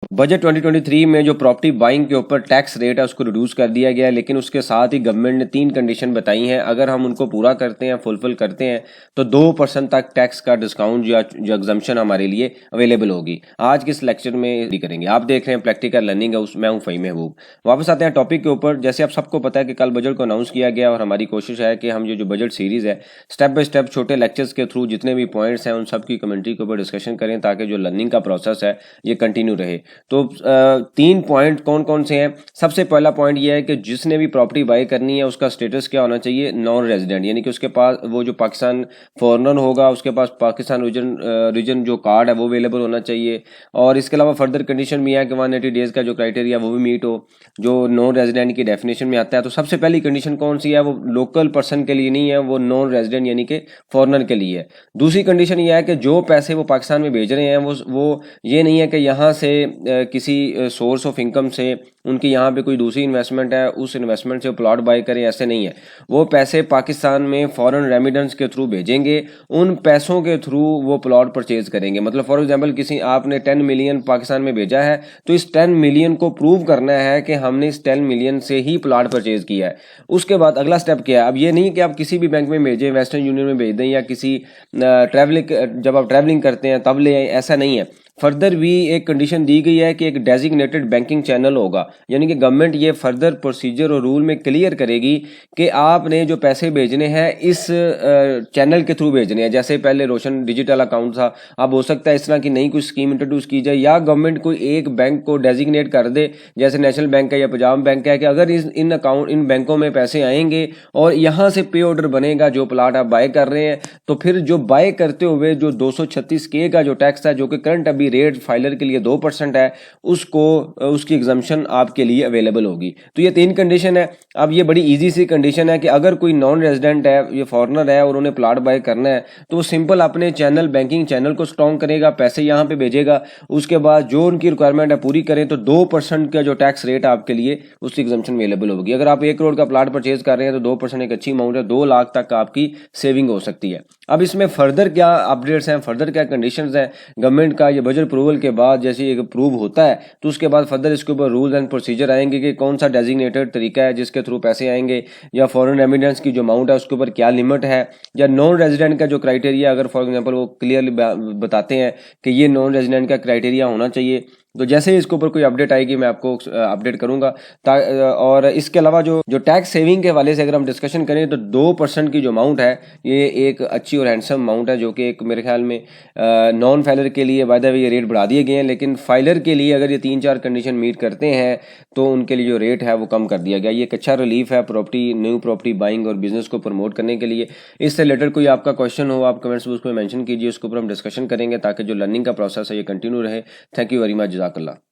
Budget 2023 में जो property buying के ऊपर टैक्स रेट है उसको रिड्यूस कर दिया गया है, लेकिन उसके साथ ही गवर्नमेंट ने 3 कंडीशन बताई हैं। अगर हम उनको पूरा करते हैं, फुलफिल करते हैं, तो 2% तक टैक्स का डिस्काउंट या जो एग्जम्पशन हमारे लिए अवेलेबल होगी। आज के इस लेक्चर में करेंगे। आप देख रहे हैं प्रैक्टिकल लर्निंग है, उसमें हूँ फ़हीम महबूब। वापस आते हैं टॉपिक के ऊपर। जैसे आप सबको पता है कि कल बजट को अनाउंस किया गया और हमारी कोशिश है कि हम जो बजट सीरीज़ है स्टेप बाय स्टेप छोटे लेक्चर्स के थ्रू जितने भी पॉइंट्स हैं उन सब की कमेंट्री के ऊपर डिस्कशन करें, ताकि जो लर्निंग का प्रोसेस है ये कंटिन्यू रहे। तो 3 पॉइंट कौन कौन से हैं। सबसे पहला पॉइंट ये है कि जिसने भी प्रॉपर्टी बाय करनी है उसका स्टेटस क्या होना चाहिए, नॉन रेजिडेंट, यानी कि उसके पास वो जो पाकिस्तान फॉरनर होगा उसके पास पाकिस्तान रीजन जो कार्ड है वो अवेलेबल होना चाहिए। और इसके अलावा फर्दर कंडीशन भी है कि 180 डेज का जो क्राइटेरिया वो भी मीट हो, जो नॉन रेजिडेंट की डेफिनेशन में आता है। तो सबसे पहली कंडीशन कौन सी है, वो लोकल पर्सन के लिए नहीं है, वो नॉन रेजिडेंट यानी कि फॉरनर के लिए है। दूसरी कंडीशन ये है कि जो पैसे वो पाकिस्तान में भेज रहे हैं वो ये नहीं है कि यहाँ से किसी सोर्स ऑफ इनकम से उनकी यहाँ पे कोई दूसरी इन्वेस्टमेंट है उस इन्वेस्टमेंट से प्लॉट बाय करें, ऐसे नहीं है। वो पैसे पाकिस्तान में फॉरेन रेमिडेंस के थ्रू भेजेंगे, उन पैसों के थ्रू वो प्लॉट परचेज करेंगे। मतलब फॉर एग्जांपल किसी आपने 10 मिलियन पाकिस्तान में भेजा है, तो इस 10 मिलियन को प्रूव करना है कि हमने इस 10 मिलियन से ही प्लॉट परचेज किया है। उसके बाद अगला स्टेप क्या है। अब ये नहीं कि आप किसी भी बैंक में भेजें, वेस्टर्न यूनियन में भेज दें या किसी जब आप ट्रैवलिंग करते हैं तब ले आए, ऐसा नहीं है। फर्दर भी एक कंडीशन दी गई है कि एक डेजिग्नेटेड बैंकिंग चैनल होगा, यानी कि गवर्नमेंट ये फर्दर प्रोसीजर और रूल में क्लियर करेगी कि आपने जो पैसे भेजने हैं इस चैनल के थ्रू भेजने हैं। जैसे पहले रोशन डिजिटल अकाउंट था, अब हो सकता है इस तरह की नई कुछ स्कीम इंट्रोड्यूस की जाए या गवर्नमेंट कोई एक बैंक को डेजिग्नेट कर दे, जैसे नेशनल बैंक है या पंजाब बैंक है, कि अगर इन बैंकों में पैसे आएंगे और यहाँ से पे ऑर्डर बनेगा जो प्लाट आप बाय कर रहे हैं, तो फिर जो बाय करते हुए जो 236K का जो टैक्स है, जो कि करंट अभी रेट फाइलर के लिए 2% है, उसको उसकी एग्जम्पशन आपके लिए अवेलेबल होगी। तो ये 3 कंडीशन है। अब ये बड़ी इजी सी कंडीशन है कि अगर कोई नॉन रेजिडेंट है, ये फॉरनर है और उन्हें प्लाट बाय करना है, तो वो सिंपल अपने चैनल बैंकिंग चैनल को स्ट्रॉन्ग करेगा, पैसे यहाँ पे भेजेगा। उसके बाद जो उनकी रिक्वायरमेंट है पूरी करें तो 2% का जो टैक्स रेट आपके लिए उसकी एग्जम्पशन अवेलेबल होगी। अगर आप 1 करोड़ का प्लाट परचेज कर रहे हैं तो 2% एक अच्छी अमाउंट है, 2 लाख तक आपकी सेविंग हो सकती है। अब इसमें फर्दर क्या अपडेट्स हैं, फर्दर क्या कंडीशंस हैं। गवर्नमेंट का ये बजट अप्रूवल के बाद जैसे एक अप्रूव होता है तो उसके बाद फर्दर इसके ऊपर रूल्स एंड प्रोसीजर आएंगे कि कौन सा डेजिग्नेटेड तरीका है जिसके थ्रू पैसे आएंगे, या फॉरेन रेमिडेंस की जो अमाउंट है उसके ऊपर क्या लिमिट है, या नॉन रेजिडेंट का जो क्राइटेरिया अगर फॉर एग्जांपल वो क्लियरली बताते हैं कि ये नॉन रेजिडेंट का क्राइटेरिया होना चाहिए। तो जैसे ही इसके ऊपर कोई अपडेट आएगी मैं आपको अपडेट करूंगा। और इसके अलावा जो जो टैक्स सेविंग के हवाले से अगर हम डिस्कशन करें तो 2% की जो अमाउंट है ये एक अच्छी और हैंडसम अमाउंट है, जो कि एक मेरे ख्याल में नॉन फाइलर के लिए बाय द वे ये रेट बढ़ा दिए गए हैं, लेकिन फाइलर के लिए अगर ये 3-4 कंडीशन मीट करते हैं तो उनके लिए जो रेट है वो कम कर दिया गया। ये एक अच्छा रिलीफ है प्रॉपर्टी न्यू प्रॉपर्टी बाइंग और बिजनेस को प्रमोट करने के लिए। इससे रिलेटेड कोई आपका क्वेश्चन हो आप कमेंट्स बॉक्स में मेंशन कीजिए, उसके ऊपर हम डिस्कशन करेंगे ताकि जो लर्निंग का प्रोसेस है ये कंटिन्यू रहे। थैंक यू वेरी मच, जज़ाकल्लाह।